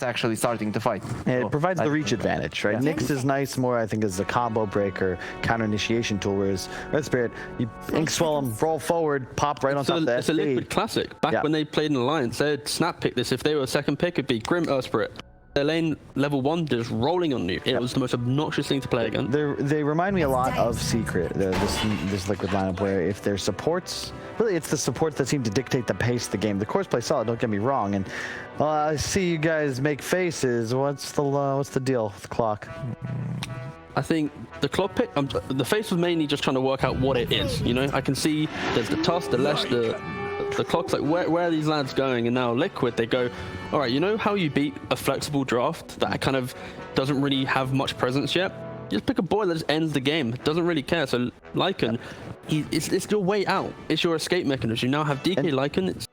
actually starting to fight. Yeah, So it provides the reach advantage, right? Yeah. Nyx is nice more, I think, as a combo breaker, counter initiation tool, whereas Red Spirit, you ink swell them, roll forward, pop right on top of that. It's a Liquid classic. Back when they played in Alliance, they'd snap pick this. If they were a second pick, it'd be Grim Spirit. Their lane level 1 just rolling on you. It was the most obnoxious thing to play against. They remind me a lot of Secret, this Liquid lineup, where if their supports, really it's the supports that seem to dictate the pace of the game. The cores play solid, don't get me wrong, and I see you guys make faces. What's the deal with the clock? I think the clock pick, the face was mainly just trying to work out what it is. You know, I can see there's the Tusk, the Lesh, the clock's like, where are these lads going? And now Liquid, they go, all right, you know how you beat a flexible draft that kind of doesn't really have much presence yet? Just pick a boy that just ends the game. Doesn't really care. So Lycan, it's your way out. It's your escape mechanism. You now have DK Lycan. It's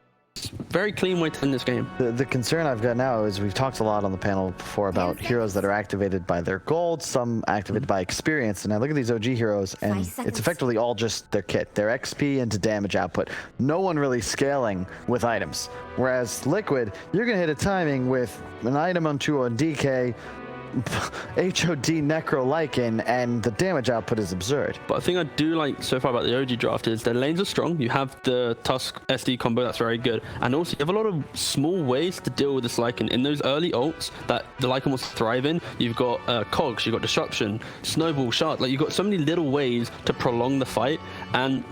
very clean way to end this game. The concern I've got now is we've talked a lot on the panel before about heroes that are activated by their gold, some activated by experience, and I look at these OG heroes and it's effectively all just their kit, their XP into damage output. No one really scaling with items. Whereas Liquid, you're gonna hit a timing with an item onto a DK, HOD Necro Lycan, and the damage output is absurd. But I think I do like so far about the OG draft is their lanes are strong. You have the Tusk SD combo, that's very good. And also you have a lot of small ways to deal with this Lycan. In those early ults that the Lycan wants to thrive in, you've got Cogs, you've got Disruption, Snowball, Shard. Like, you've got so many little ways to prolong the fight. And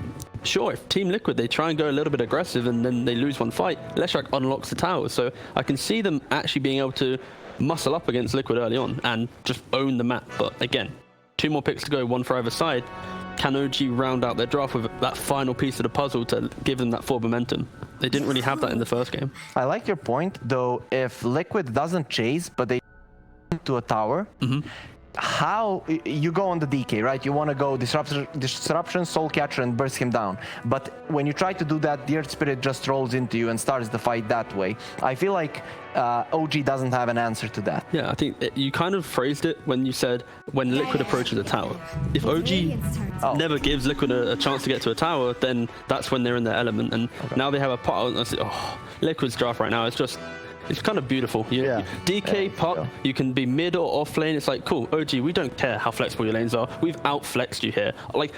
sure, if Team Liquid, they try and go a little bit aggressive and then they lose one fight, Leshrac unlocks the tower. So I can see them actually being able to muscle up against Liquid early on and just own the map. But again, 2 more picks to go, 1 for either side. Can OG round out their draft with that final piece of the puzzle to give them that forward momentum? They didn't really have that in the first game. I like your point, though. If Liquid doesn't chase, but they to a tower, how you go on the DK, right? You want to go disruption, soul catcher, and burst him down. But when you try to do that, the Earth Spirit just rolls into you and starts the fight that way. I feel like OG doesn't have an answer to that. Yeah, I think you kind of phrased it when you said when Liquid approaches a tower. If OG never gives Liquid a chance to get to a tower, then that's when they're in their element. And now they have a pot. Liquid's draft right now is just, it's kind of beautiful. DK, pot, you can be mid or off lane. It's like, cool, OG, we don't care how flexible your lanes are. We've outflexed you here. Like,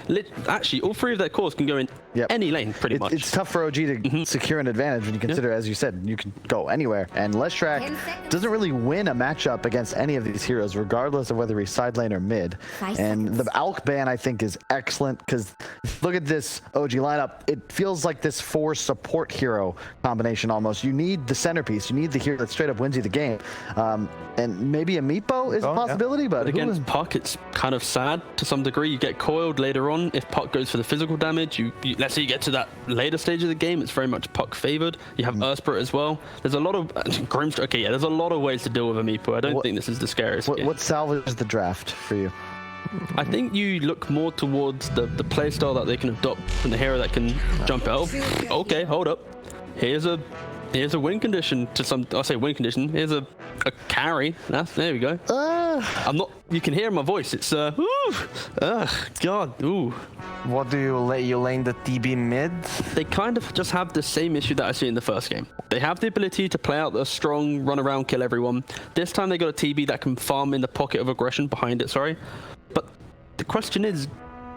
actually, all 3 of their cores can go in any lane, pretty much. It's tough for OG to secure an advantage when you consider, as you said, you can go anywhere. And Leshrac doesn't really win a matchup against any of these heroes, regardless of whether he's side lane or mid. And the Alk ban, I think, is excellent, because look at this OG lineup. It feels like this 4 support hero combination almost. You need the centerpiece. You need the hero that straight up wins you the game. And maybe a Meepo is a possibility, but against Puck, it's kind of sad to some degree. You get coiled later on if Puck goes for the physical damage. Let's say you get to that later stage of the game, it's very much Puck favored. You have Urspirit as well. There's a lot of Grimstone. Okay, yeah, there's a lot of ways to deal with a Meepo. I don't think this is the scariest game. What salvages the draft for you? I think you look more towards the playstyle that they can adopt from the hero that can jump out. Okay, hold up. Here's a win condition to some. I say win condition. Here's a carry. There we go. I'm not. You can hear my voice. It's God. Ooh. What do you lay? You lane the TB mid? They kind of just have the same issue that I see in the first game. They have the ability to play out a strong run around, kill everyone. This time they got a TB that can farm in the pocket of aggression behind it. Sorry, but the question is,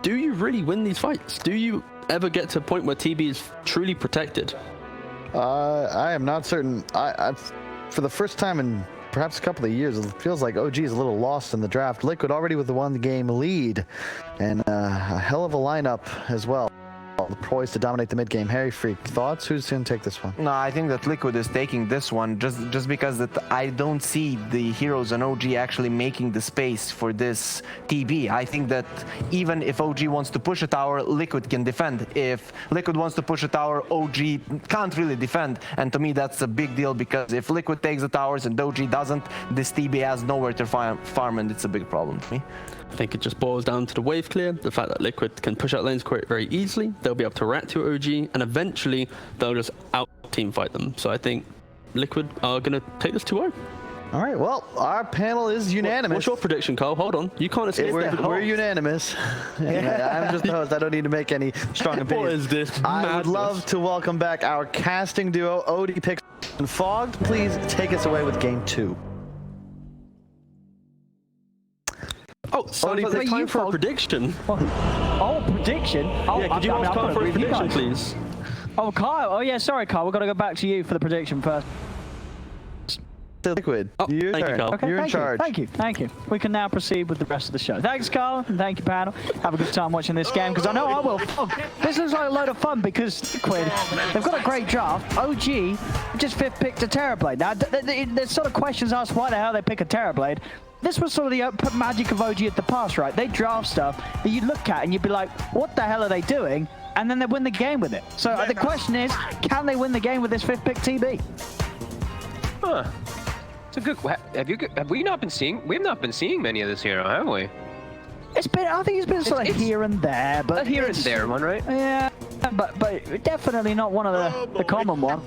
do you really win these fights? Do you ever get to a point where TB is truly protected? I am not certain. For the first time in perhaps a couple of years, it feels like OG is a little lost in the draft. Liquid already with the 1-game lead, and a hell of a lineup as well. Poised to dominate the mid game. Harry Freak, thoughts? Who's going to take this one? No, I think that Liquid is taking this one just because that I don't see the heroes on OG actually making the space for this TB. I think that even if OG wants to push a tower, Liquid can defend. If Liquid wants to push a tower, OG can't really defend. And to me, that's a big deal, because if Liquid takes the towers and OG doesn't, this TB has nowhere to farm, and it's a big problem to me. I think it just boils down to the wave clear, the fact that Liquid can push out lanes quite very easily. They'll be able to react to OG, and eventually they'll just out-team fight them. So I think Liquid are going to take this 2-0. All right, well, our panel is unanimous. What's your prediction, Carl? Hold on. You can't escape. We're unanimous. I'm just the host. I don't need to make any strong opinions. What is this? I would love to welcome back our casting duo, OD Pix and Fogged. Please take us away with game 2. Oh, sounds like it's time for a prediction. Oh, prediction? Oh, Yeah, could you ask Kyle for a prediction, please? Oh, Kyle. Oh, yeah, sorry, Kyle. We've got to go back to you for the prediction first. Liquid. Oh, Your thank you, turn. Carl. Okay, You're in charge. Thank you. We can now proceed with the rest of the show. Thanks, Carl, and thank you, panel. Have a good time watching this game, because I know I will. Oh, this looks like a load of fun, because Liquid, they've got a great draft. OG just fifth picked a Terrorblade. Now, there's sort of questions asked why the hell they pick a Terrorblade. This was sort of the magic of OG at the past, right? They draft stuff that you look at and you'd be like, what the hell are they doing? And then they win the game with it. So the question is, can they win the game with this fifth pick TB? Huh. It's a good. Have we not been seeing? We have not been seeing many of this hero, have we? It's been. I think it's been sort of here and there, but here and there one, right? Yeah, but definitely not one of the common one.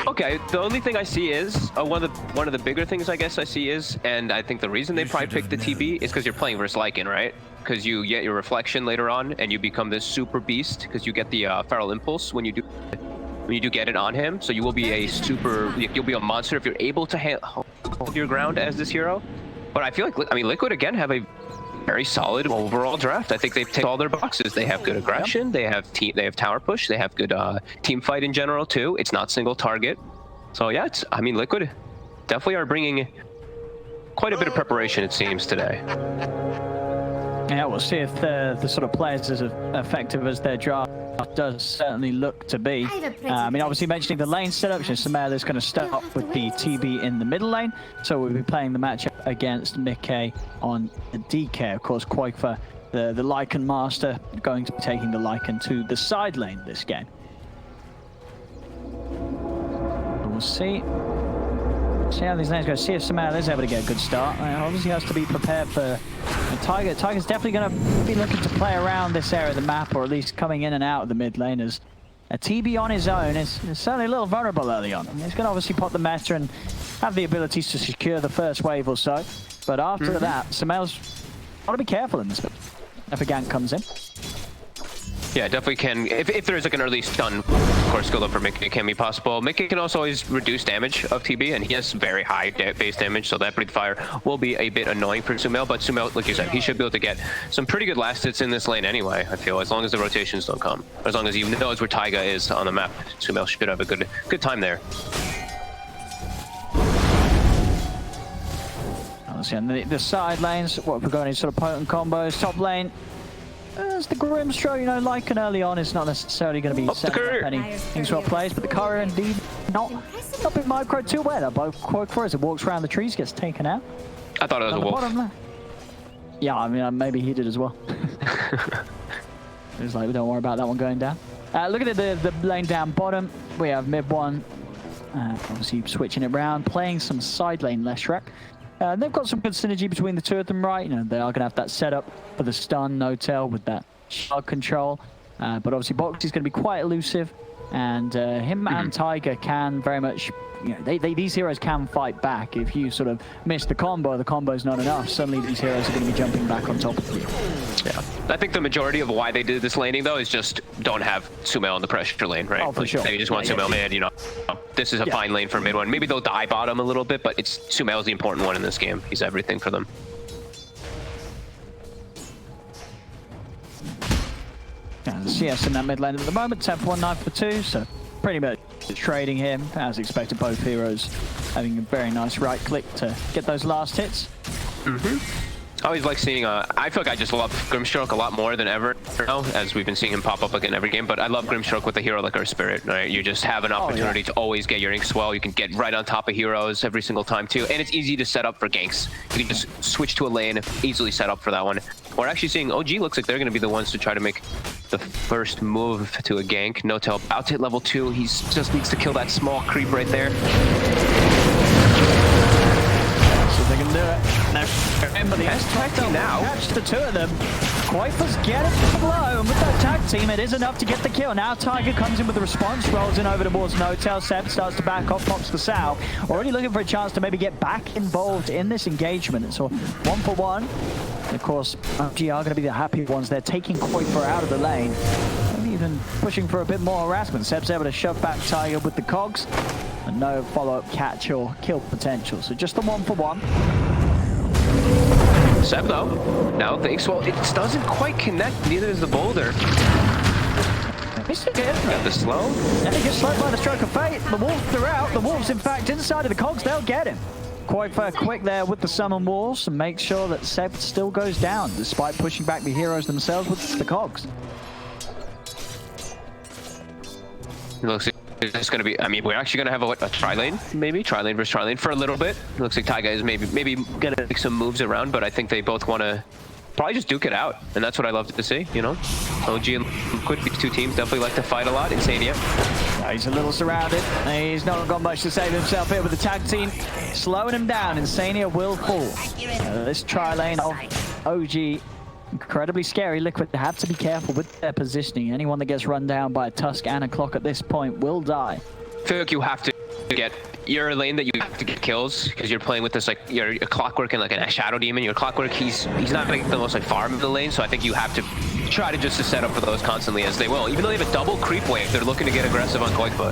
Okay. The only thing I see is one of the bigger things I guess I see is, and I think the reason they probably picked the TB is because you're playing versus Lycan, right? Because you get your reflection later on, and you become this super beast because you get the feral impulse when you do get it on him. So you will be a you'll be a monster if you're able to hold your ground as this hero. But I feel like, Liquid again have a very solid overall draft. I think they've ticked all their boxes. They have good aggression. They have tower push. They have good team fight in general too. It's not single target. So yeah, Liquid definitely are bringing quite a bit of preparation, it seems, today. Yeah, we'll see if the sort of players as effective as their draft does certainly look to be. Obviously mentioning the lane setup, Samela is going to start off with the TB in the middle lane, so we'll be playing the matchup against Mickey on the DK. Of course, Quakefer, the Lycan master, going to be taking the Lycan to the side lane this game. We'll see how these lanes go. See if Samela is able to get a good start. Obviously has to be prepared for Tiger. Tiger's definitely going to be looking to play around this area of the map, or at least coming in and out of the mid lane, as a TB on his own is certainly a little vulnerable early on. He's going to obviously pop the meta and have the abilities to secure the first wave or so. But after that, Samela's got to be careful in this if a gank comes in. Yeah, definitely can. If there is like an early stun, of course, skill up for Mickey can be possible. Mickey can also always reduce damage of TB, and he has very high base damage, so that breathe fire will be a bit annoying for Sumail. But Sumail, like you said, he should be able to get some pretty good last hits in this lane anyway, I feel, as long as the rotations don't come. As long as he knows where Taiga is on the map, Sumail should have a good time there. And the side lanes, what we're going in sort of potent combos. Top lane, as the Grimstroke, Lycan early on is not necessarily going to be setting up any things well plays, but the courier indeed not been micro too well. Both Quakefer as it walks around the trees, gets taken out. I thought it was a wolf. Yeah, maybe he did as well. It was like, don't worry about that one going down. Look at the lane down bottom. We have mid one, obviously switching it around, playing some side lane Leshrac. They've got some good synergy between the two of them, right? They are going to have that setup for the stun, no-tail with that shard control. But obviously, Box is going to be quite elusive, and him and Tiger can very much, these heroes can fight back. If you sort of miss the combo's not enough. Suddenly, these heroes are going to be jumping back on top of you. Yeah, I think the majority of why they did this laning though is just don't have Sumail in the pressure lane, right? Oh, for sure. They just want Sumail mid, This is a fine lane for mid one. Maybe they'll die bottom a little bit, but Sumail's the important one in this game. He's everything for them. Yeah, the CS in that mid lane at the moment, 10 for 1, 9 for 2, so pretty much trading him as expected. Both heroes having a very nice right click to get those last hits. I always like seeing, I feel like I just love Grimstroke a lot more than ever now, as we've been seeing him pop up in every game, but I love Grimstroke with a hero like our Spirit, right? You just have an opportunity to always get your ink swell. You can get right on top of heroes every single time too, and it's easy to set up for ganks. You can just switch to a lane, easily set up for that one. We're actually seeing OG looks like they're going to be the ones to try to make the first move to a gank. No-tail about to hit level 2. He just needs to kill that small creep right there. So they can do it. Remember the tag team now. Catch the two of them. Quakefer's getting the blow, and with that tag team, it is enough to get the kill. Now Tiger comes in with the response, rolls in over towards No-tail. Seb starts to back off, pops the Sow. Already looking for a chance to maybe get back involved in this engagement. So 1 for 1. And of course, OG are going to be the happy ones. They're taking Quakefer out of the lane. Maybe even pushing for a bit more harassment. Seb's able to shove back Tiger with the cogs. And no follow-up catch or kill potential. So just the 1 for 1. Seb though, now thinks, well, it doesn't quite connect, neither is the boulder. He's still getting Got the slow. And he gets slowed by the stroke of fate. The wolves are out. The wolves, in fact, inside of the cogs, they'll get him. Quite quick there with the summon walls and make sure that Seb still goes down, despite pushing back the heroes themselves with the cogs. It looks like it's going to be, I mean, we're actually going to have a tri-lane, maybe? Tri-lane versus tri-lane for a little bit. It looks like Taiga is maybe going to make some moves around, but I think they both want to probably just duke it out, and that's what I love to see, you know? OG and Liquid, these two teams definitely like to fight a lot. Insania. Yeah, he's a little surrounded. He's not got much to save himself here with the tag team. Slowing him down, Insania will fall. This tri-lane of OG, incredibly scary. Liquid have to be careful with their positioning. Anyone that gets run down by a Tusk and a Clock at this point will die. I feel like you have to get your lane that you have to get kills because you're playing with this like your Clockwork and like a Shadow Demon. Your Clockwork, he's not like the most like farm of the lane, so I think you have to try to just set up for those constantly as they will. Even though they have a double creep wave, they're looking to get aggressive on Koikba.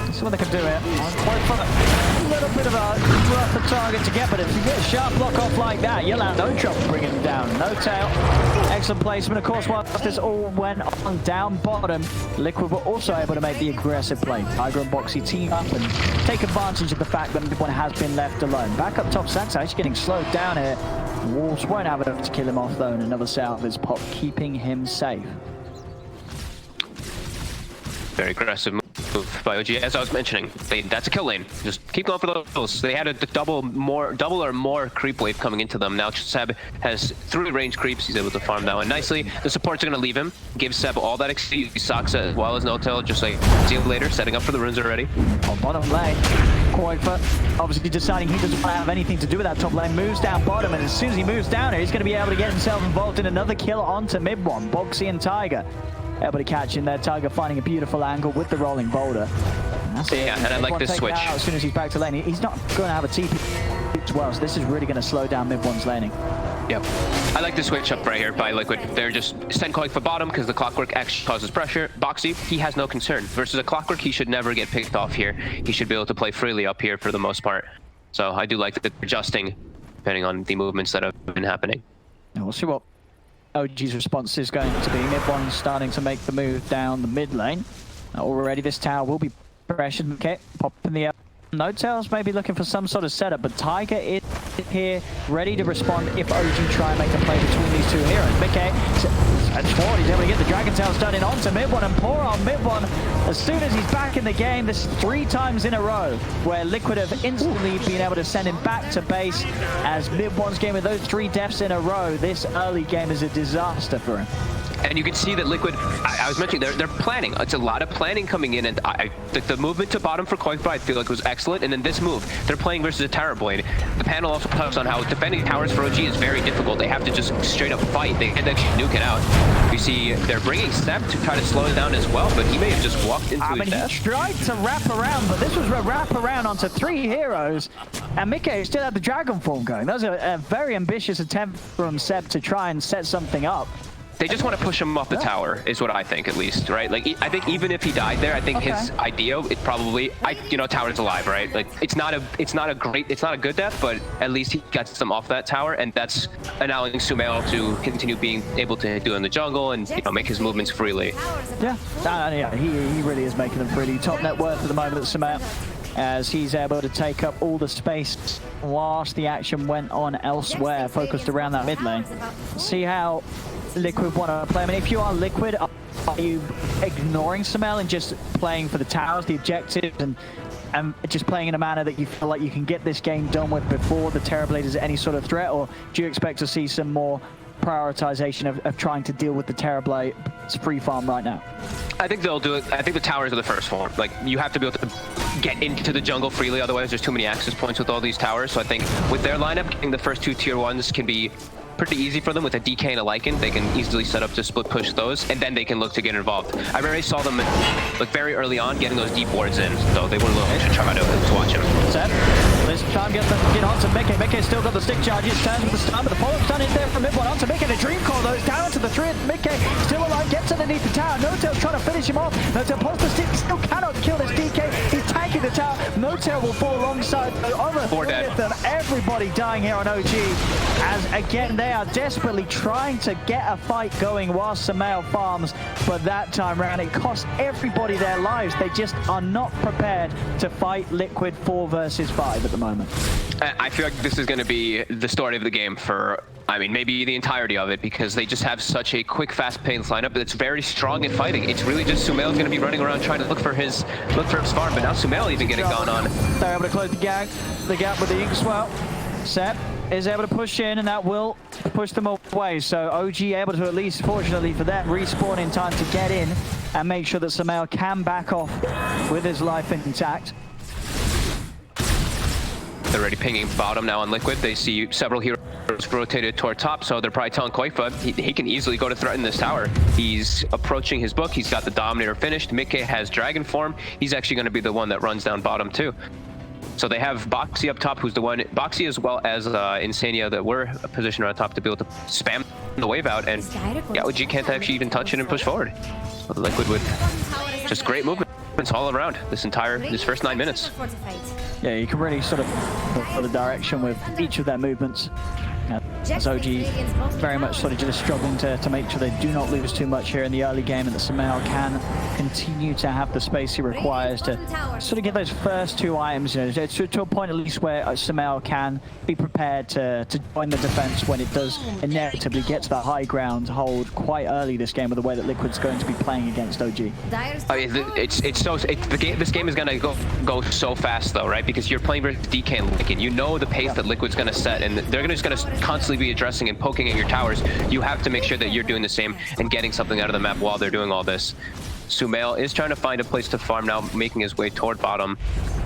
That's what they can do here. A little bit of a rougher target to get, but if you get a sharp block off like that, you'll have no trouble bringing him down. No tail. Excellent placement. Of course, whilst this all went on down bottom, Liquid were also able to make the aggressive play. Tiger and Boxy team up and take advantage of the fact that everyone has been left alone. Back up top, Sax actually getting slowed down here. Wolves won't have enough to kill him off though, and another salvage pop keeping him safe. Very aggressive move by OG. As I was mentioning, that's a kill lane. Just keep going for those. They had a double or more creep wave coming into them. Now Seb has 3 range creeps. He's able to farm that one nicely. The supports are going to leave him. Give Seb all that XP. Saksa as well as No-Tail, just like see you later. Setting up for the runes already. On bottom lane, Koikba obviously deciding he doesn't want to have anything to do with that top lane. Moves down bottom, and as soon as he moves down here, he's going to be able to get himself involved in another kill onto mid one. Boxy and Tiger able to catch in there. Tiger finding a beautiful angle with the rolling boulder. And that's yeah, and I like this switch. As soon as he's back to lane, he's not going to have a TP as well, so this is really going to slow down mid one's laning. Yep. I like the switch up right here by Liquid. They're just send Koik for bottom because the Clockwork actually causes pressure. Boxy, he has no concern. Versus a Clockwork, he should never get picked off here. He should be able to play freely up here for the most part. So I do like the adjusting depending on the movements that have been happening. And we'll see what OG's response is going to be. Mid one starting to make the move down the mid lane. Already this tower will be pressured. Okay, pop in the air. No-Tails may be looking for some sort of setup, but Tiger is here ready to respond if OG try and make a play between these two heroes. Mickey, that's forward. He's able to get the Dragon Tail done in onto mid one and pour on mid one. As soon as he's back in the game, this is 3 times in a row where Liquid have instantly been able to send him back to base. As mid one's game with those 3 deaths in a row, this early game is a disaster for him. And you can see that Liquid, I was mentioning, they're planning. It's a lot of planning coming in, and the movement to bottom for Koikba, I feel like was excellent. And then this move, they're playing versus a Tower Blade. The panel also touched on how defending towers for OG is very difficult. They have to just straight up fight. They can't actually nuke it out. You see, they're bringing Snap to try to slow it down as well, but he may have just walked into his death. He tried to wrap around, but this was a wrap around onto 3 heroes, and Mickey still had the Dragon form going. That was a very ambitious attempt from Seb to try and set something up. They just want to push him off the tower, is what I think, at least, right? Like, I think even if he died there, I think his idea, it probably, you know, tower's alive, right? Like, it's not a good death, but at least he gets them off that tower, and that's allowing Sumail to continue being able to do in the jungle and, you know, make his movements freely. Yeah, yeah, he really is making them freely. Top net worth at the moment, Sumail, as he's able to take up all the space whilst the action went on elsewhere, focused around that mid lane. See how Liquid want to play. I mean, if you are Liquid, are you ignoring Sumail and just playing for the towers, the objectives, and just playing in a manner that you feel like you can get this game done with before the Terrorblade is any sort of threat, or do you expect to see some more prioritization of trying to deal with the Terrorblade's free farm right now? I think they'll do it. I think the towers are the first form. Like, you have to be able to get into the jungle freely, otherwise there's too many access points with all these towers. So I think with their lineup, getting the first 2 tier 1s can be pretty easy for them. With a DK and a Lycan, they can easily set up to split push those, and then they can look to get involved. I already saw them like very early on getting those deep wards in, so they were willing to try to watch him. Set. This time get on to Mickey. Mickey's still got the stick charges, turns with the stun, but the follow-up stun is there from mid one onto Mickey. The dream call though is down to the 3. Mickey still alive, gets underneath the tower. No-Tail's trying to finish him off. No-Tail pulls the stick, still cannot kill this DK. He's tagged taking the tower. No-Tail will fall alongside over 4 dead. of them. Everybody dying here on OG. As again, they are desperately trying to get a fight going while Sumail farms. But that time around, it cost everybody their lives. They just are not prepared to fight Liquid 4 versus 5 at the moment. I feel like this is going to be the story of the game for, I mean, maybe the entirety of it, because they just have such a quick, fast-paced lineup that's very strong in fighting. It's really just Sumail's going to be running around trying to look for his farm, but now Sumail even getting gone on. They're able to close the gap with the Inkswell. Sep is able to push in, and that will push them away. So OG able to, at least fortunately for them, respawn in time to get in and make sure that Sumail can back off with his life intact. They're already pinging bottom now on Liquid. They see several heroes rotated toward top, so they're probably telling Koifa he can easily go to threaten this tower. He's approaching his book. He's got the Dominator finished. Mickey has Dragon form. He's actually going to be the one that runs down bottom too. So they have Boxy up top, who's the one, Boxy as well as Insania, that were positioned on top to be able to spam the wave out, and yeah, OG can't actually even touch it and push forward. So the Liquid with just great movements all around this first 9 minutes. Yeah, you can really sort of put the direction with each of their movements. As OG very much sort of just struggling to make sure they do not lose too much here in the early game, and that Sumail can continue to have the space he requires to sort of get those first 2 items, you know, to a point at least where Sumail can be prepared to join the defense when it does inevitably get to the high ground hold quite early this game with the way that Liquid's going to be playing against OG. This game is gonna go so fast though, right? Because you're playing versus DK and Lincoln. You know the pace that Liquid's gonna set, and they're just gonna constantly be addressing and poking at your towers. You have to make sure that you're doing the same and getting something out of the map while they're doing all this. Sumail is trying to find a place to farm now, making his way toward bottom,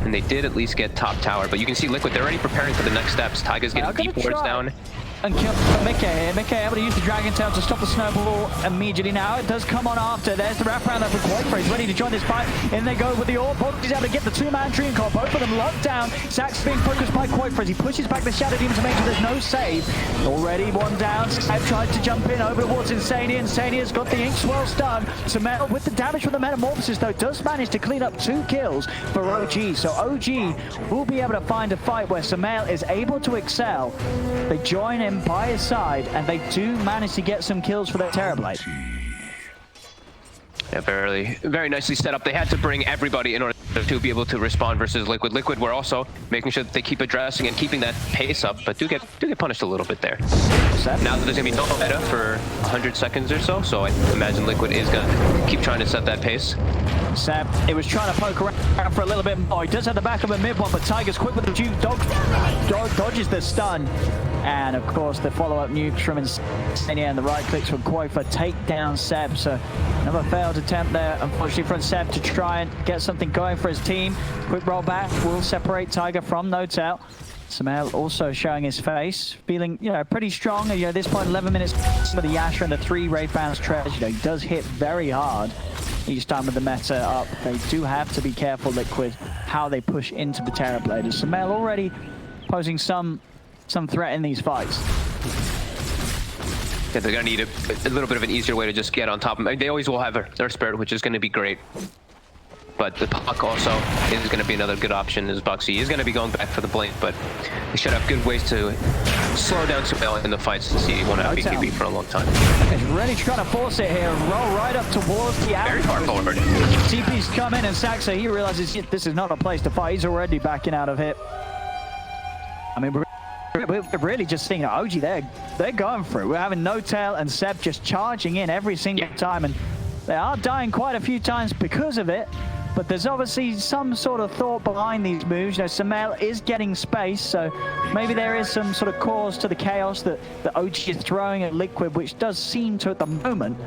and they did at least get top tower. But you can see Liquid, they're already preparing for the next steps. Taiga's getting deep wards down. And kill Mickey here. Mickey able to use the Dragon Tail to stop the snowball immediately now. It does come on after. There's the wraparound up for Koifa. He's ready to join this fight. In they go with the orb. He's able to get the 2-man Dream Core. Both of them locked down. Zack's being focused by Koifa as he pushes back the Shadow Demon to make sure there's no save. Already one down. Zack tried to jump in over towards Insania. Insania's got the Inkswell stun. Sumail with the damage from the Metamorphosis though does manage to clean up 2 kills for OG. So OG will be able to find a fight where Sumail is able to excel. They join him by his side, and they do manage to get some kills for their Terrorblade. Yeah, very nicely set up. They had to bring everybody in order to be able to respond versus Liquid. Liquid were also making sure that they keep addressing and keeping that pace up, but do get punished a little bit there. Now that there's gonna be no meta for 100 seconds or so I imagine Liquid is gonna keep trying to set that pace. Seb, it was trying to poke around for a little bit more. He does have the back of a mid one, but Tiger's quick with the juke. Dodges the stun. And of course, the follow-up nukes from Insania and the right clicks from Koifa take down Seb. So another failed attempt there, unfortunately, from Seb to try and get something going for his team. Quick roll back will separate Tiger from No-Tail. Sumail also showing his face, feeling, you know, pretty strong. You know, at this point, 11 minutes for the Yasha and the 3 Wraithbound's Treasure. You know, he does hit very hard each time with the meta up. They do have to be careful, Liquid, how they push into the Terrorblade. Sumail already posing some threat in these fights. Yeah, they're going to need a little bit of an easier way to just get on top of them. I mean, they always will have their Spirit, which is going to be great. But the Puck also is going to be another good option, as Boxy is going to be going back for the Blink, but they should have good ways to slow down Sumail in the fights to see he won't have BKB for a long time. He's really trying to force it here, roll right up towards the Very far forward. TP's come in, and Saxa, he realizes this is not a place to fight. He's already backing out of hit. I mean, we're really just seeing OG, they're going for it. We're having No-Tail and Seb just charging in every single time, and they are dying quite a few times because of it. But there's obviously some sort of thought behind these moves. You know, Sumail is getting space, so maybe there is some sort of cause to the chaos that OG is throwing at Liquid, which does seem to, at the moment,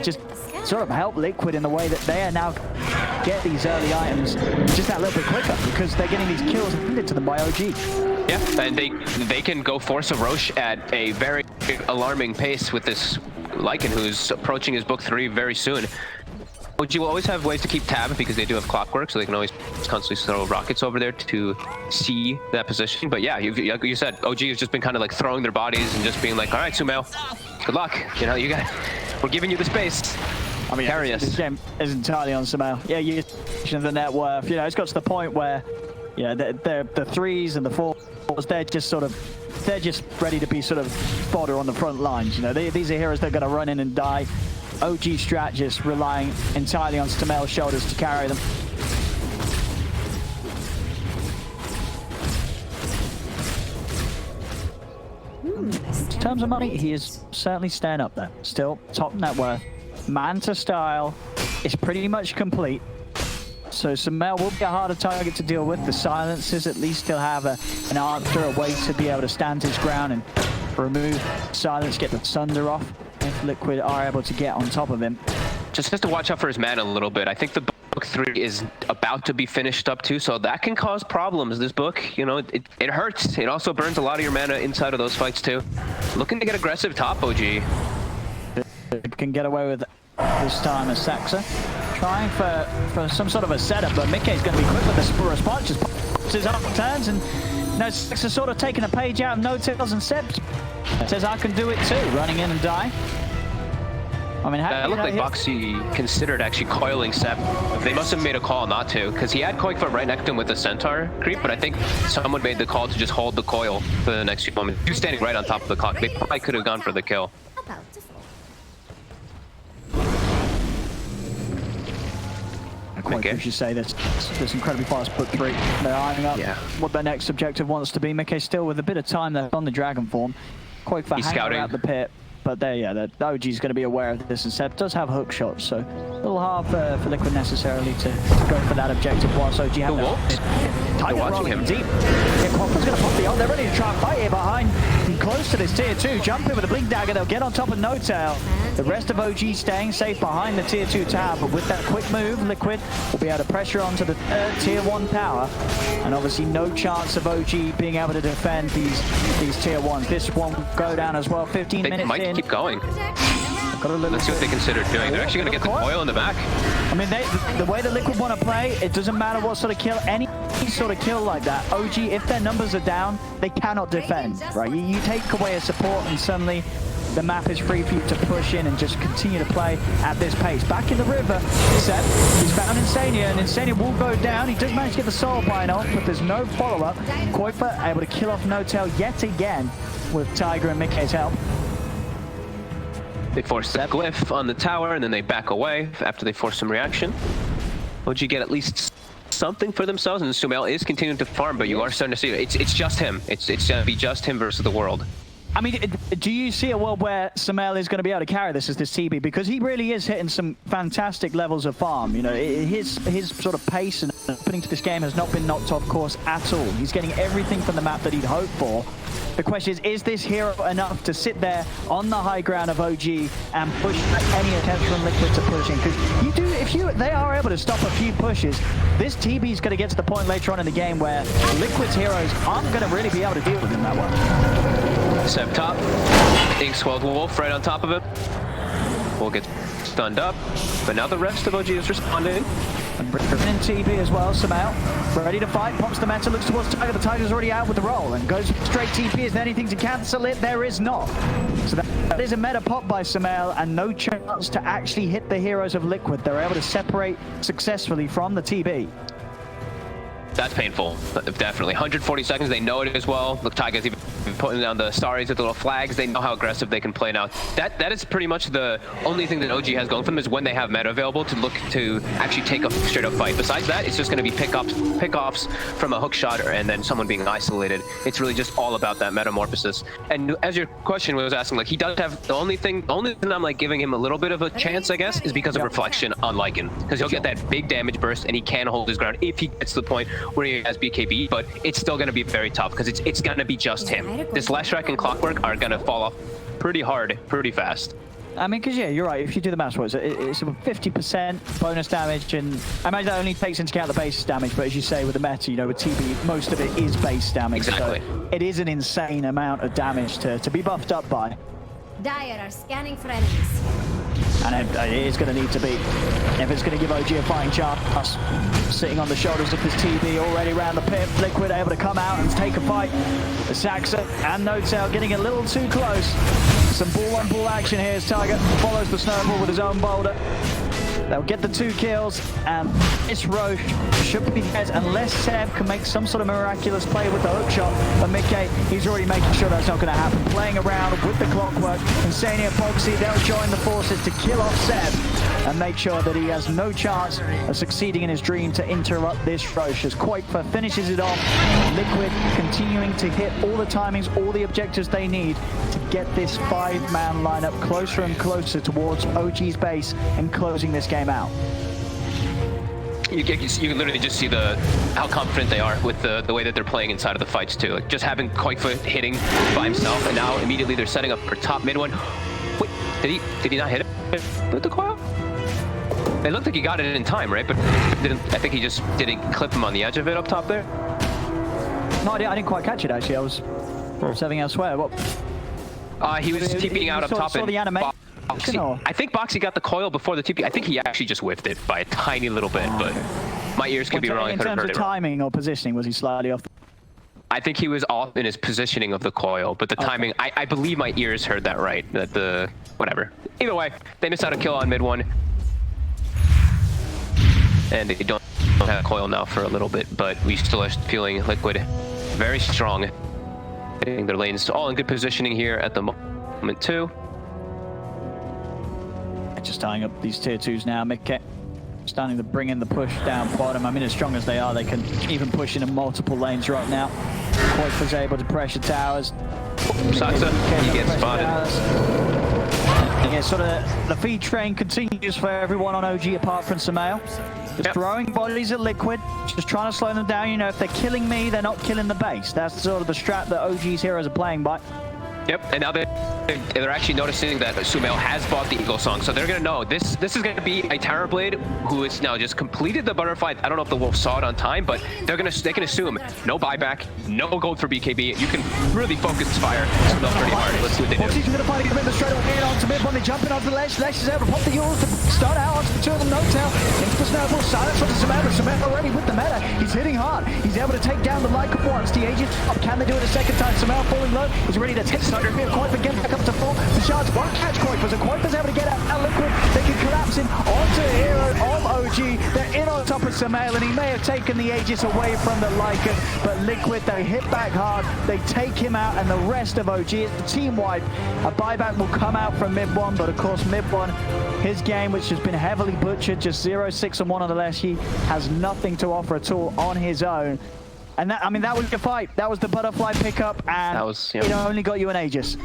just sort of help Liquid in the way that they are now get these early items just that little bit quicker, because they're getting these kills handed to them by OG. Yeah, and they can go force a Roche at a very alarming pace with this Lycan, who's approaching his book 3 very soon. OG will always have ways to keep tab because they do have clockwork, so they can always constantly throw rockets over there to see that position. But yeah, like you said, OG has just been kind of like throwing their bodies and just being like, all right, Sumail, good luck. You know, we're giving you the space. I mean, Curious. this game is entirely on Sumail. Yeah, you mentioned the net worth. You know, it's got to the point where, yeah, the threes and the fours, they're just ready to be sort of fodder on the front lines. You know, these are heroes that are going to run in and die. OG Strat just relying entirely on Sumail's shoulders to carry them. In terms of money, he is certainly staying up there. Still top net worth. Manta style is pretty much complete. So Sumail will be a harder target to deal with. The silencers at least still have an answer, a way to be able to stand his ground and remove silence, get the Sunder off. If Liquid are able to get on top of him. Just has to watch out for his mana a little bit. I think the book 3 is about to be finished up too, so that can cause problems. This book, you know, it hurts. It also burns a lot of your mana inside of those fights too. Looking to get aggressive top, OG. It can get away with this time as Saxa. Trying for some sort of a setup, but Mickey's going to be quick with the response. Just pops his up turns, and you know, Saxa sort of taking a page out of No Tails and Seps. Says I can do it too, running in and die. I mean, it looked like Boxy considered actually coiling Sep. They must have made a call not to, because he had Koikfa right next to him with the Centaur creep, but I think someone made the call to just hold the coil for the next few moments. He was standing right on top of the clock. They probably could have gone for the kill. Quite we should say this incredibly fast book 3. They're eyeing up what their next objective wants to be. Mickey still with a bit of time left on the Dragon form. Quite for hanging out the pit. But the OG's going to be aware of this, and Seb does have hook shots, so a little hard for Liquid necessarily to go for that objective whilst OG have They're watching him deep. Yeah, Quapa's going to pop the ult. They're ready to try and fight here behind, close to this tier 2. Jump in with a blink dagger. They'll get on top of No Tail. The rest of OG staying safe behind the tier 2 tower, but with that quick move, Liquid will be able to pressure onto the tier 1 tower, and obviously no chance of OG being able to defend these tier 1s. This one will go down as well. 15 minutes might in. Keep going. Let's see what they consider doing. They're actually going to get the coil in the back. I mean, the way the Liquid want to play, it doesn't matter what sort of kill, any sort of kill like that. OG, if their numbers are down, they cannot defend, right? You take away a support and suddenly the map is free for you to push in and just continue to play at this pace. Back in the river, Sep, he's found Insania, and Insania will go down. He does manage to get the soul bind off, but there's no follow-up. Koifa able to kill off No Tail yet again with Tiger and Mickey's help. They force the glyph on the tower, and then they back away after they force some reaction. OG get at least something for themselves, and Sumail is continuing to farm, but you are starting to see it. It's just him. It's going to be just him versus the world. I mean, do you see a world where Sumail is going to be able to carry this as this TB? Because he really is hitting some fantastic levels of farm. You know, his sort of pace and opening to this game has not been knocked off course at all. He's getting everything from the map that he'd hoped for. The question is this hero enough to sit there on the high ground of OG and push any attempts from Liquid to push in? Because they are able to stop a few pushes, this TB is going to get to the point later on in the game where Liquid's heroes aren't going to really be able to deal with him that well. Sep top, Inkswelled Wolf right on top of him. Will get stunned up, but now the rest of OG is responding. And bringing in TB as well, Sumail ready to fight, pops the meta, looks towards Tiger. The Tiger's already out with the roll and goes straight TP. Is there anything to cancel it? There is not. So that is a meta pop by Sumail and no chance to actually hit the heroes of Liquid. They're able to separate successfully from the TB. That's painful, definitely. 140 seconds, they know it as well. Look, Tiger's even putting down the Starries with the little flags. They know how aggressive they can play now. That is pretty much the only thing that OG has going for them is when they have meta available to look to actually take a straight up fight. Besides that, it's just going to be pick-offs from a hook shot and then someone being isolated. It's really just all about that metamorphosis. And as your question was asking, like, he does have the only thing I'm like giving him a little bit of a chance, I guess, is because of reflection on Lycan. Because he'll get that big damage burst and he can hold his ground if he gets to the point where he has BKB, but it's still going to be very tough because it's going to be just him. This Leshrac and Clockwork are going to fall off pretty hard, pretty fast. I mean, because, yeah, you're right. If you do the math, it's a 50% bonus damage, and I imagine that only takes into account the base damage, but as you say, with the meta, you know, with TB, most of it is base damage. Exactly. So it is an insane amount of damage to be buffed up by. Dire are scanning for enemies. And it is going to need to be, if it's going to give OG a fighting chance. Sitting on the shoulders of this TB already around the pit. Liquid able to come out and take a fight. The Saxa and No-Tail getting a little too close. Some ball-on-ball action here as Tiger follows the snowball with his own boulder. They'll get the 2 kills, and this Roche should be dead unless Seb can make some sort of miraculous play with the hook shot. But Mickey, he's already making sure that's not going to happen. Playing around with the clockwork. Insania Boxy, they'll join the forces to kill off Seb and make sure that he has no chance of succeeding in his dream to interrupt this Roche. As Quakefer finishes it off, Liquid continuing to hit all the timings, all the objectives they need to get this 5-man lineup closer and closer towards OG's base and closing this game out. You can literally just see how confident they are with the way that they're playing inside of the fights too. Like just having Quakefoot hitting by himself, and now immediately they're setting up for top mid one. Wait, did he not hit it with the coil? It looked like he got it in time, right? But I think he just didn't clip him on the edge of it up top there. No, I didn't quite catch it actually. I was serving elsewhere. What? He was TPing out up top. Saw the animation. I think Boxy got the coil before the TP. I think he actually just whiffed it by a tiny little bit, but my ears could be wrong. In terms of timing or positioning, was he slightly off? I think he was off in his positioning of the coil, but the timing, I believe my ears heard that right. That whatever. Either way, they missed out a kill on mid one. And they don't have coil now for a little bit, but we still are feeling Liquid very strong. Getting their lanes all in good positioning here at the moment too. Just tying up these tier 2s now. Mick starting to bring in the push down bottom. I mean, as strong as they are, they can even push into multiple lanes right now. Quake's able to pressure towers. Saxa, he gets spotted. Yeah, sort of the feed train continues for everyone on OG apart from Samael. Just throwing bodies at Liquid, just trying to slow them down. You know, if they're killing me, they're not killing the base. That's sort of the strat that OG's heroes are playing by. Yep, and now they're actually noticing that Sumail has bought the Eagle Song, so they're gonna know this is gonna be a Terrorblade who is now just completed the butterfly. I don't know if the Wolf saw it on time, but they can assume no buyback, no gold for BKB. You can really focus fire Sumail pretty hard. Let's see what they do. He's gonna find a straight away in onto mid when they jump in onto the ledge. Lesh is able to pop the Euros to start out onto the 2 of them. No-Tail into the snowball. Silence from Sumail, but Sumail already with the meta. He's hitting hard. He's able to take down the Lycan once. The Aegis up. Can they do it a second time? Sumail falling low. He's ready to take the Quake again. Back up to 4. The shards won't catch Quake's, and Quake's able to get out. Now Liquid, they can collapse him onto the hero of OG. They're in on top of Samael, and he may have taken the Aegis away from the Lycan, but Liquid, they hit back hard. They take him out, and the rest of OG, it's the team wipe. A buyback will come out from mid one, but of course mid one, his game, which has been heavily butchered, just 0-6-1 on the last, he has nothing to offer at all on his own. And that, I mean, that was the fight. That was the butterfly pickup, and that was, it only got you an Aegis.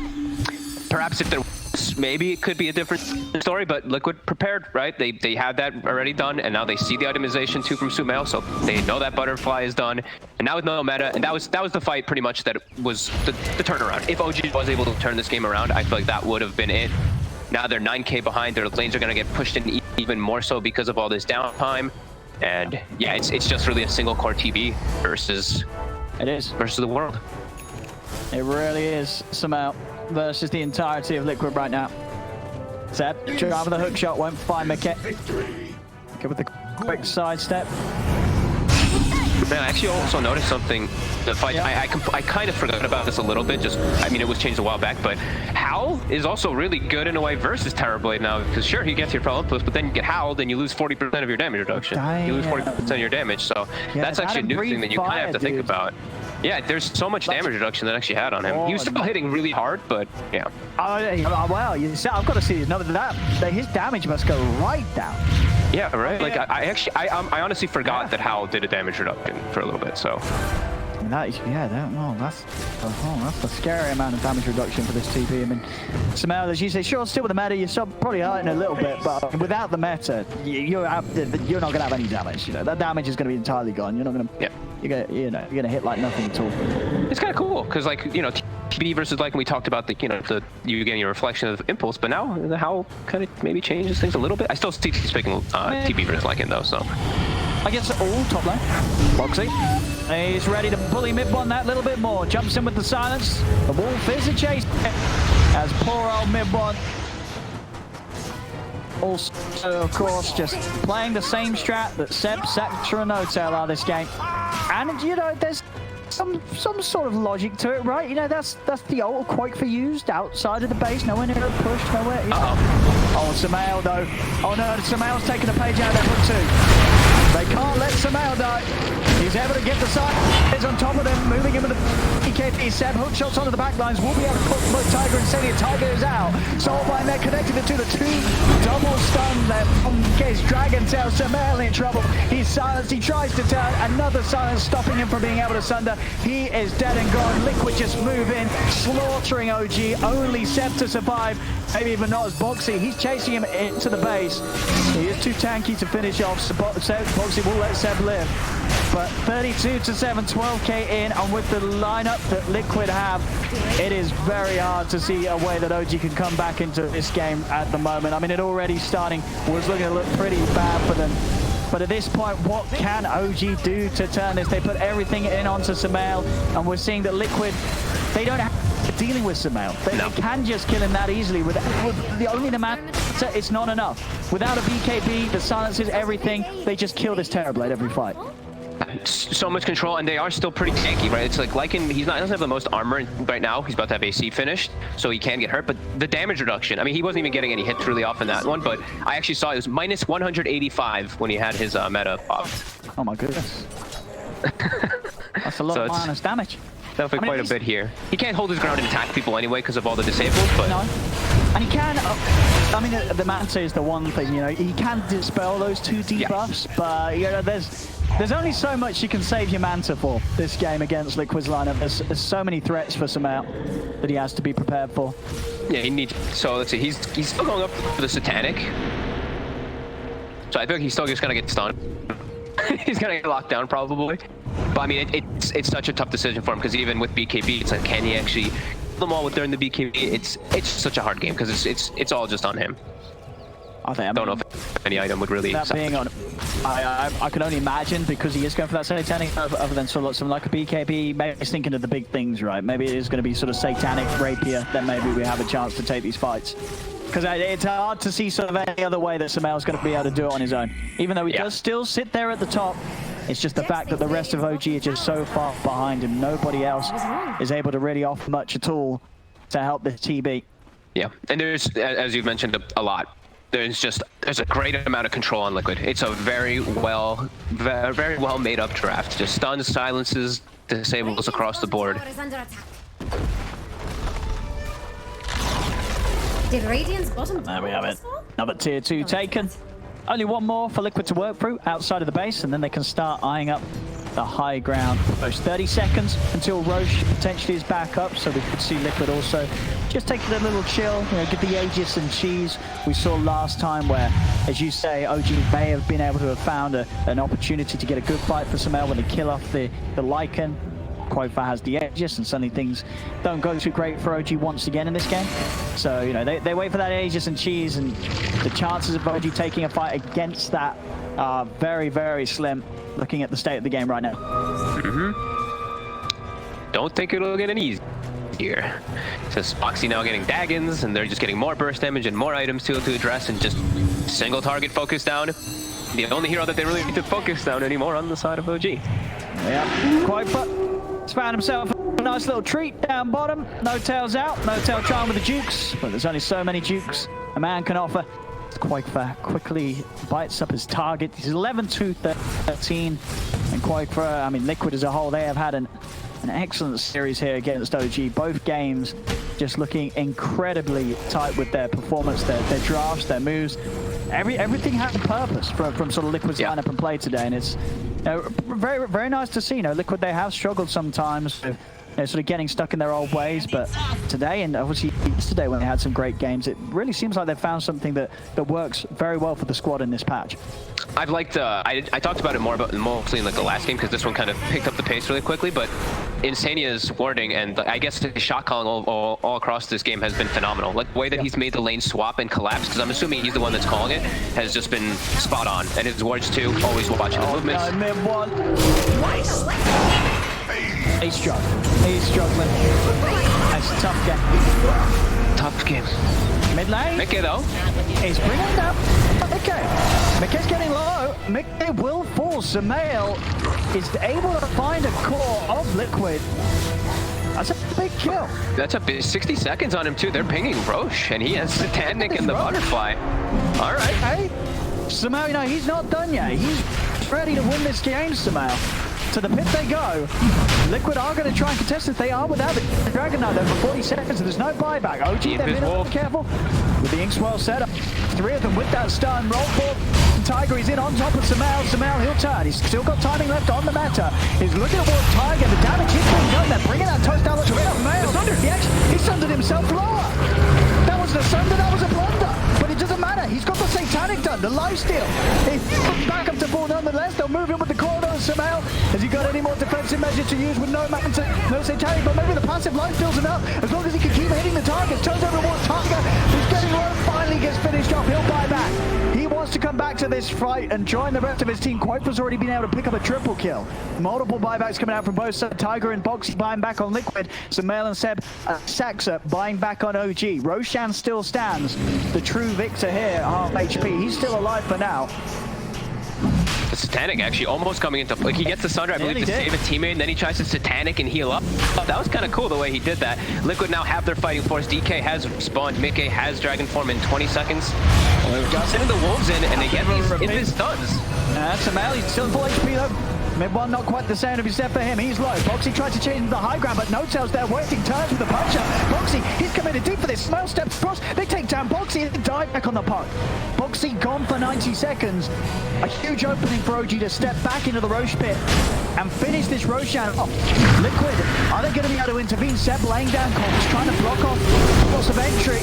Perhaps if there was, maybe it could be a different story, but Liquid prepared, right? They had that already done, and now they see the itemization too from Sumail, so they know that butterfly is done. And now with no meta, and that was the fight pretty much that was the turnaround. If OG was able to turn this game around, I feel like that would have been it. Now they're 9K behind. Their lanes are going to get pushed in even more so because of all this downtime. And yeah, it's just really a single core TB versus the world. It really is Samael versus the entirety of Liquid right now. Seb, drive the hook shot, won't find Mickey. Good with the quick sidestep. Man, I actually also noticed something. The fight, I kind of forgot about this a little bit. I mean, it was changed a while back, but Howl is also really good in a way versus Terrorblade now, because sure, he gets your Pro Plus, but then you get Howled and you lose 40% of your damage reduction. You lose 40% of your damage, so that's actually a new thing that you kind of have to think about. Yeah, there's so much damage reduction that actually had on him. He was still hitting really hard, but yeah. Well, you see, I've got to see his damage must go right down. Yeah, right. Like I honestly forgot that Howl did a damage reduction for a little bit. So. That's a scary amount of damage reduction for this TP. I mean, Samael, as you say, sure, still with the meta, you're probably hurting a little bit, but without the meta, you're not going to have any damage. You know, that damage is going to be entirely gone. You're not going to. Yeah. You're gonna hit like nothing at all. It's kind of cool because, like, you know, TB versus like when we talked about you getting your reflection of impulse, but now the Howl kind of maybe changes things a little bit. I still see speaking TB versus Lycan though, so. I guess all top lane. Boxy. He's ready to bully mid one that little bit more. Jumps in with the silence. The Wolf is a chase as poor old mid one Also, of course, just playing the same strat that Seb, Sector, and No-Tail are this game. And, you know, there's some sort of logic to it, right? You know, that's the ult Quake for used outside of the base, nowhere near a push, nowhere. You know. Oh, Samael though. Oh no, Samael's taking a page out of their book too. They can't let Samael die. He's able to get the side. He's on top of them, moving him with the EKP. Seb hook shots onto the back lines. Will be able to put Tiger and Senia. Tiger is out. Soulbind there connected to the two double stuns there from Case Dragon Tail. Samael in trouble. He's silenced. He tries to turn. Another silence stopping him from being able to sunder. He is dead and gone. Liquid just move in, slaughtering OG. Only Seb to survive. Maybe even not as Boxy. He's chasing him into the base. He is too tanky to finish off. So Boxy will let Seb live. But 32-7, 12k in, and with the lineup that Liquid have, it is very hard to see a way that OG can come back into this game at the moment. I mean, it already starting was looking to look pretty bad for them. But at this point, what can OG do to turn this? They put everything in onto Samael, and we're seeing that Liquid, they don't have dealing with Samael. They can just kill him that easily. With the matter, it's not enough. Without a BKB, the silences, everything, they just kill this Terrorblade every fight. So much control, and they are still pretty tanky, right? It's like Lycan, he doesn't have the most armor right now. He's about to have AC finished, so he can get hurt. But the damage reduction, I mean, he wasn't even getting any hits really off in that one, but I actually saw it was minus 185 when he had his meta off. Oh my goodness. That's a lot of minus damage. Definitely quite a bit here. He can't hold his ground and attack people anyway because of all the disables, but... No. And he can, I mean, the Manta is the one thing, you know, he can dispel those two debuffs, but, you know, there's only so much you can save your Manta for this game against Liquid's lineup. There's so many threats for Samael that he has to be prepared for. Yeah, he needs, so let's see, he's still going up for the Satanic. So I feel like he's still just gonna get stunned. He's gonna get locked down probably. But I mean, it's such a tough decision for him because even with BKB, it's like, can he actually kill them all with during the BKB? It's such a hard game because it's all just on him. I don't know if any item would really. That being on, I can only imagine because he is going for that Satanic, other than sort of something like a BKB. Maybe he's thinking of the big things, right? Maybe it is going to be sort of Satanic Rapier. Then maybe we have a chance to take these fights. Because it's hard to see sort of any other way that Samael's going to be able to do it on his own. Even though he does still sit there at the top, it's just the fact that the rest of OG are just so far behind him. Nobody else is able to really offer much at all to help this TB. Yeah, and there's, as you've mentioned a lot, there's a great amount of control on Liquid. It's a very well made up draft. Just stuns, silences, disables across the board. Did Radiant's bottom There we have it. Another tier 2 taken. Only one more for Liquid to work through outside of the base, and then they can start eyeing up the high ground. Those 30 seconds until Roche potentially is back up, so we could see Liquid also just taking a little chill, you know, get the Aegis and cheese we saw last time where, as you say, OG may have been able to have found an opportunity to get a good fight for Samael when they kill off the Lycan. Quofa has the Aegis, and suddenly things don't go too great for OG once again in this game. So, you know, they wait for that Aegis and cheese, and the chances of OG taking a fight against that are very, very slim, looking at the state of the game right now. Don't think it'll get any easier. Just Foxy now getting Daggons, and they're just getting more burst damage and more items to address, and just single target focus down. The only hero that they really need to focus down anymore on the side of OG. Yeah, Quofa has found himself a nice little treat down bottom. No-Tail's out. No-Tail trying with the Dukes, but there's only so many Dukes a man can offer. Quofa quickly bites up his target. He's 11-13, and Quofa, I mean, Liquid as a whole, they have had an excellent series here against OG. Both games just looking incredibly tight with their performance, their drafts, their moves. Everything has a purpose from sort of Liquid's lineup and play today, and it's, you know, very, very nice to see. You know, Liquid, they have struggled sometimes with, you know, sort of getting stuck in their old ways, but today, and obviously yesterday when they had some great games, it really seems like they've found something that works very well for the squad in this patch. I've liked, I talked about it mostly in like the last game because this one kind of picked up the pace really quickly, but Insania's warding and I guess the shot calling all across this game has been phenomenal. Like the way that he's made the lane swap and collapse, because I'm assuming he's the one that's calling it, has just been spot on. And his wards too, always watching the movements. No, mid one. He's struggling. He's struggling. It's a tough game. Tough game. Mid lane. Mickey though. He's bringing down Mickey. Mickey's getting low. Mickey will fall. Sumail is able to find a core of Liquid. That's a big kill. That's a big 60 seconds on him too. They're pinging Roche, and he has Satanic and the Butterfly. All right. Hey, Sumail, you know, he's not done yet. He's ready to win this game, Sumail. To the pit they go. Liquid are going to try and contest it. They are without the Dragon Knight though for 40 seconds, so there's no buyback. OG, they're being careful with the Inkswell setup. 3 of them with that stun. Roll for Tiger, he's in on top of Sumail. Sumail, he'll turn. He's still got timing left on the meta. He's looking towards Tiger. The damage is being done. They're bringing that toast down. Look at Sumail. He sundered himself lower. That wasn't a sunder, that was a blunder. But it doesn't matter. He's got the Satanic done, the lifesteal. He's back up to 4 nonetheless. They'll move in with the corridor of Sumail. Has he got any more defensive measures to use with no Satanic? But maybe the passive life fills him up. As long as he can keep hitting the targets. Turns over towards Tiger. He's getting low. Finally gets finished off. He'll buy back. He wants to come back to this fight and join the rest of his team. Quoipa's already been able to pick up a triple kill. Multiple buybacks coming out from both sides. Tiger and Boxy buying back on Liquid. Sumail and Seb Saxa buying back on OG. Roshan still stands. The true victor here, half HP. He's still alive for now. The Satanic actually almost coming into play. He gets the Sunder, I believe, to save a teammate, and then he tries to Satanic and heal up. Oh, that was kind of cool the way he did that. Liquid now have their fighting force. DK has spawned. Mickey has Dragon Form in 20 seconds. Sending the Wolves in, and they get these stuns. Sumail, he's still full HP though. Mid one not quite the same of his step for him. He's low. Boxy tried to change the high ground, but No-Tail's there waiting. Turns with the puncher. Boxy, he's committed deep for this. Sumail steps across. They take down Boxy and dive back on the puck. Boxy gone for 90 seconds. A huge opening for OG to step back into the Roche pit and finish this Roshan off. Liquid, are they going to be able to intervene? Seb laying down Colts, trying to block off loss of entry.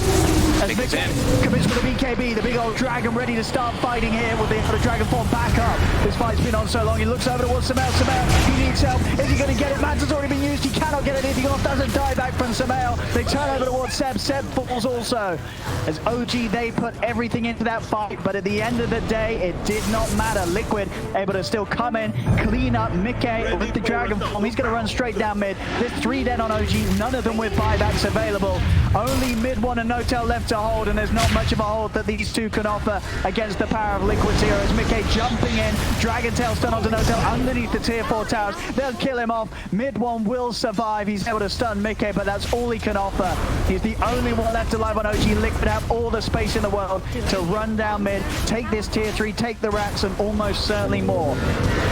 As Mickey commits with the BKB, the big old dragon ready to start fighting here with the Dragon Form back up. This fight's been on so long. He looks over towards Sumail. He needs help. Is he going to get it? Manta's already been used. He cannot get anything off. Doesn't die back from Sumail. They turn over towards Seb. Seb falls also. As OG, they put everything into that fight, but at the end of the day, it did not matter. Liquid able to still come in, clean up Mickey with the Dragon Form. He's going to run straight down mid. There's 3 dead on OG, none of them with buybacks available. Only mid one and No-Tail left to hold, and there's not much of a hold that these two can offer against the power of Liquid's here. As Mickey jumping in, Dragon Tail stun onto No-Tail underneath the tier 4 towers. They'll kill him off. Mid one will survive. He's able to stun Mickey, but that's all he can offer. He's the only one left alive on OG. Liquid have all the space in the world to run down mid, take this tier 3, take the racks, and almost certainly more.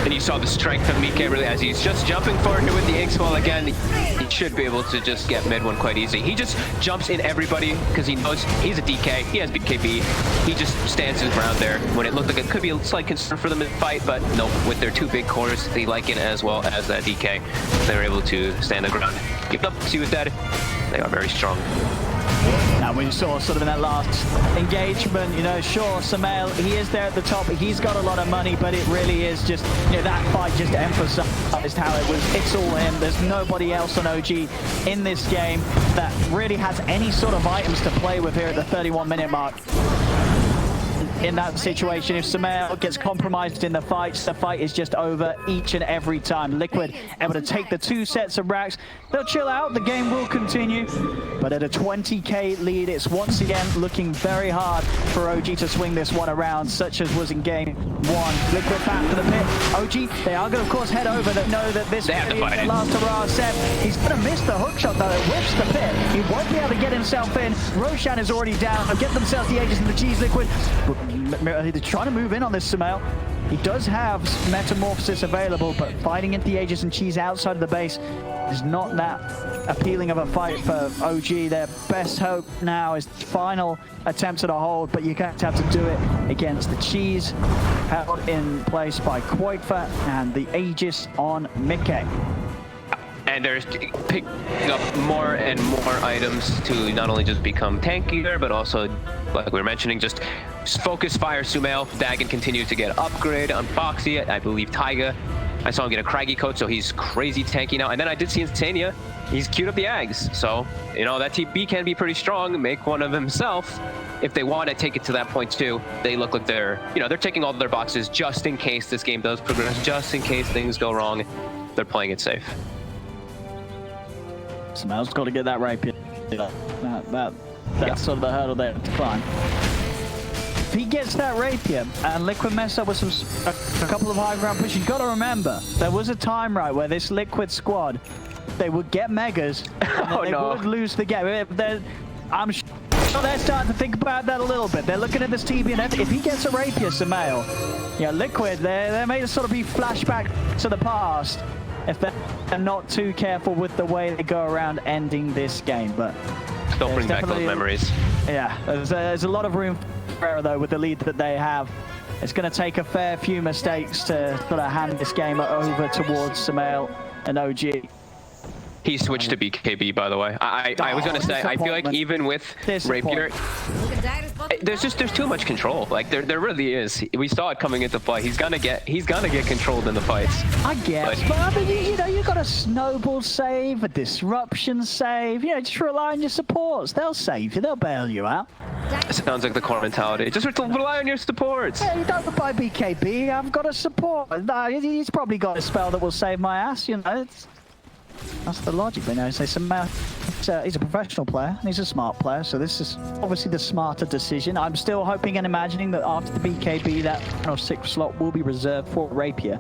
And you saw the strength of Mickey really as he's just jumping forward with the Inkswell again. He should be able to just get mid one quite easy. He just jumps in everybody because he knows he's a DK. He has BKB. He just stands his ground there when it looked like it could be a slight concern for them in the fight, but no, with their 2 big cores, the Lycan as well as that DK, they're able to stand the ground. Keep up, see what's dead. They are very strong. Now we saw sort of in that last engagement, you know, sure, Sumail, he is there at the top. He's got a lot of money, but it really is just, you know, that fight just emphasized how it was. It's all him. There's nobody else on OG in this game that really has any sort of items to play with here at the 31-minute mark. In that situation, if Sumail gets compromised in the fight is just over each and every time. Liquid able to take the 2 sets of racks. They'll chill out, the game will continue, but at a 20k lead, it's once again looking very hard for OG to swing this one around, such as was in game 1. Liquid back to the pit. OG, they are going to, of course, head over. They know that this is the last hurrah. Seb, he's going to miss the hook shot, though. It whips the pit. He won't be able to get himself in. Roshan is already down. They'll get themselves the Aegis and the G's. Liquid. They're trying to move in on this Sumail. He does have Metamorphosis available, but fighting into the Aegis and Cheese outside of the base is not that appealing of a fight for OG. Their best hope now is final attempts at a hold, but you're going to have to do it against the Cheese, held in place by Quoipa and the Aegis on Mickey. And they're picking up more and more items to not only just become tankier, but also, like we were mentioning, just focus fire Sumail. Dagon continues to get upgrade on Foxy. I believe Taiga. I saw him get a Craggy coat, so he's crazy tanky now. And then I did see Insania. He's queued up the Ags. So, you know, that TB can be pretty strong. Make one of himself. If they want to take it to that point too, they look like they're, you know, they're taking all their boxes just in case this game does progress, just in case things go wrong. They're playing it safe. Sumail's got to get that rapier. That That's sort of the hurdle there to climb. If he gets that rapier and Liquid mess up with a couple of high ground pushes, you've got to remember, there was a time, right, where this Liquid squad, they would get megas, and they would lose the game. I'm sure they're starting to think about that a little bit. They're looking at this TB, and if he gets a rapier, Sumail, Liquid, they may sort of be flashback to the past if they're not too careful with the way they go around ending this game. But don't bring back those memories. Yeah, there's a lot of room for error, though, with the lead that they have. It's going to take a fair few mistakes to sort of hand this game over towards Sumail and OG. He switched to BKB, by the way. I was gonna say, I feel like even with Rapier, there's too much control. Like there really is. We saw it coming into play. He's gonna get controlled in the fights. I guess, but I mean, you got a snowball save, a disruption save. Just rely on your supports. They'll save you. They'll bail you out. Sounds like the core mentality. Just rely on your supports. Yeah, you don't buy BKB. I've got a support. He's probably got a spell that will save my ass. That's the logic. But he's a professional player and he's a smart player, so this is obviously the smarter decision. I'm still hoping and imagining that after the BKB, that 6th slot will be reserved for Rapier.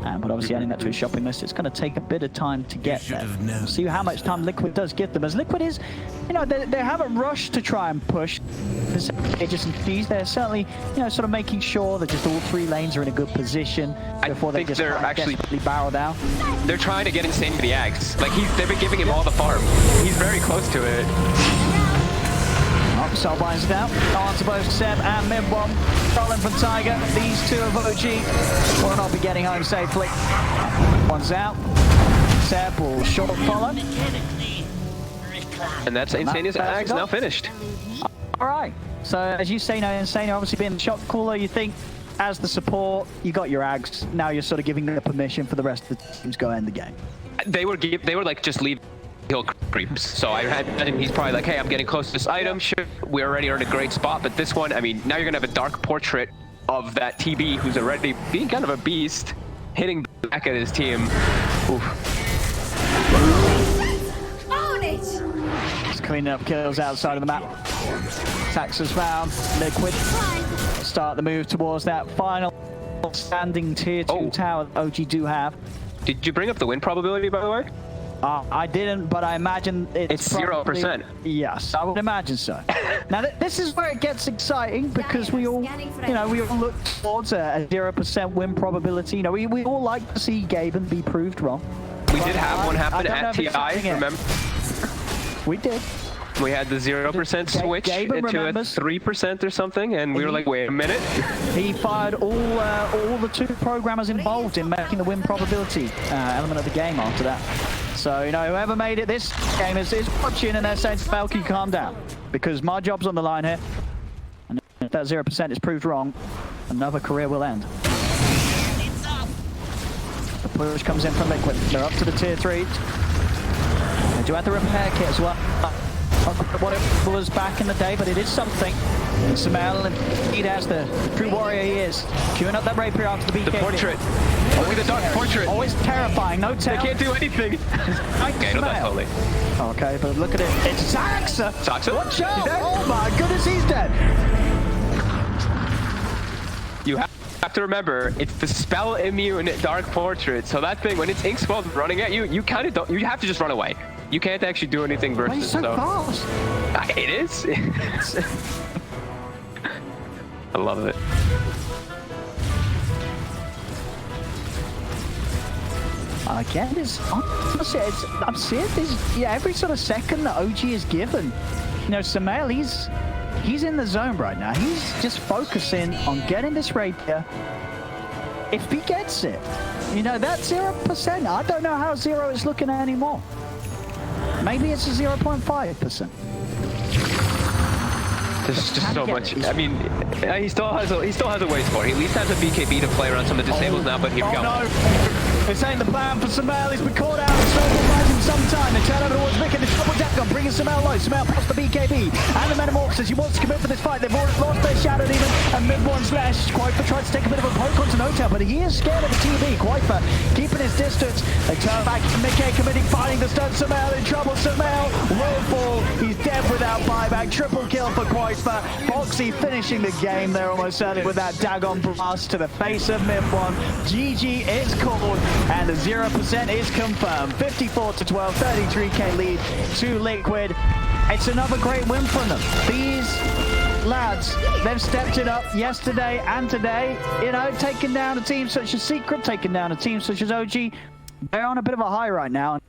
But obviously adding that to his shopping list, it's going to take a bit of time to get there. We'll see how much time Liquid does give them. As Liquid is, they haven't rushed to try and push this Aegis and Fees. They're certainly, sort of making sure that just all 3 lanes are in a good position before they just actually barrel down. They're trying to get insane with the Axe. Like they've been giving him all the farm. He's very close to it. Soul binds down. On to both Seb and Mid-Bomb. Stolen from Tiger. These two of OG will not be getting home safely. One's out. Seb will short follow. And that's Insane's Axe now finished. All right. So as you say, Insane obviously being the shot caller, you think as the support, you got your Axe. Now you're sort of giving them permission for the rest of the teams to go end the game. They were like, just leave hill creeps. So I imagine he's probably like, hey, I'm getting close to this item. Sure, we already are in a great spot, but this one, I mean, now you're gonna have a dark portrait of that TB who's already being kind of a beast, hitting back at his team. Oof. Just cleaning up kills outside of the map. Taxus found. Liquid start the move towards that final standing tier 2 tower that OG do have. Did you bring up the win probability, by the way? I didn't, but I imagine it's 0%. Yes, I would imagine so. Now, this is where it gets exciting because we all, we all look towards a 0% win probability. We all like to see Gaben be proved wrong. We did have one happen at TI, remember? We did. We had the 0% switch to a 3% or something, and we were like, wait a minute. He fired all the 2 programmers involved in making the win probability element of the game after that. So, whoever made it this game is watching, and they're saying, Falcon, calm down, because my job's on the line here. And if that 0% is proved wrong, another career will end. The push comes in from Liquid. They're up to the tier 3. They do have the repair kit as well. What it was back in the day, but it is something. Sumail, indeed, as the true warrior he is, queuing up that rapier after the BKB. The portrait. Look at the dark portrait. Always terrifying. No tail. They can't do anything. Okay, no, that's holy. Okay, but look at it. It's Saxa. Saxa? Watch out. Oh my goodness, he's dead. You have to remember, it's the spell immune dark portrait. So that thing, when it's Ink Swell running at you, you kind of don't. You have to just run away. You can't actually do anything versus. He's so fast. It is. I love it. Again, I'm seeing this. Yeah, every sort of second that OG is given. Sumail, he's in the zone right now. He's just focusing on getting this rapier. If he gets it, that's 0%. I don't know how 0 is looking at anymore. Maybe it's a 0.5%. There's just so much. I mean, he still has a way for it. He at least has a BKB to play around some of the disables now. But here we go. No. This ain't the plan for Sumail. He's been caught out. Snowball buys him some time. They turn over towards Vic and the double deck on bringing Sumail close. Sumail pops the BKB and the Metamorphosis. He wants to commit for this fight. They've already lost their Shadow Demon and mid one's left. Quaifa tries to take a bit of a poke onto No-Tail, but he is scared of the TB. Quaifa keeping his distance. They turn back. Mickey committing, finding the stun. Sumail in trouble. Sumail will fall. He's dead without buyback. Triple kill for Quaifa. Foxy finishing the game there almost certainly with that Dagon blast to the face of mid one. GG is called and the 0% is confirmed. 54-12, 33k lead to Liquid. It's another great win from them. These lads, they've stepped it up yesterday and today. You know, taking down a team such as Secret, taking down a team such as OG. They're on a bit of a high right now.